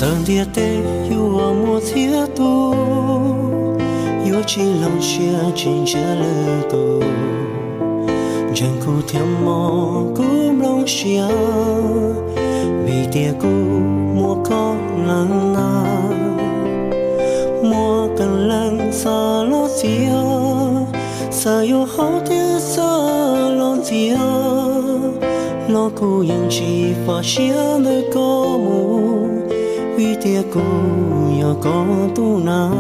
sơn địa tê yêu một thiết tu yêu chỉ lòng chia trên chia lư tu chẳng cụ thêm mò cũng lòng chia vì tia cụ mua con lăng na mua cần lăng xa lo chia sa yêu hậu tia sa lo chia lo cụ yang chỉ phải chia nơi có mù vì tia cụ yêu có tu na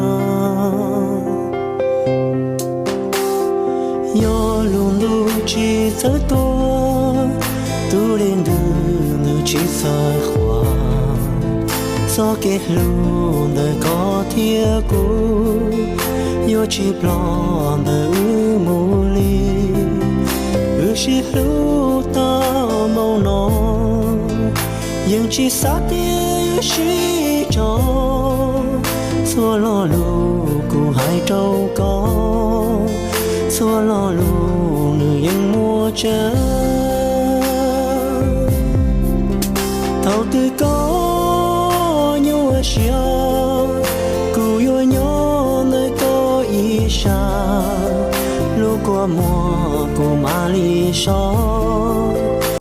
yo luôn luôn chỉ sợ tôi tu lên đường nơi chỉ sợ khoa do kết luôn nơi có tia cụ yo chỉ lo nơi mù li chỉ lưu ta màu nón nhưng chỉ sát tia chỉ cho xua lo lu cụ hai trâu có xua lo lu nữยังmua chớ thầu tư có nhau ở chiều cụ yêu nhau nơi có ý xa lúc qua mùa của mà lý so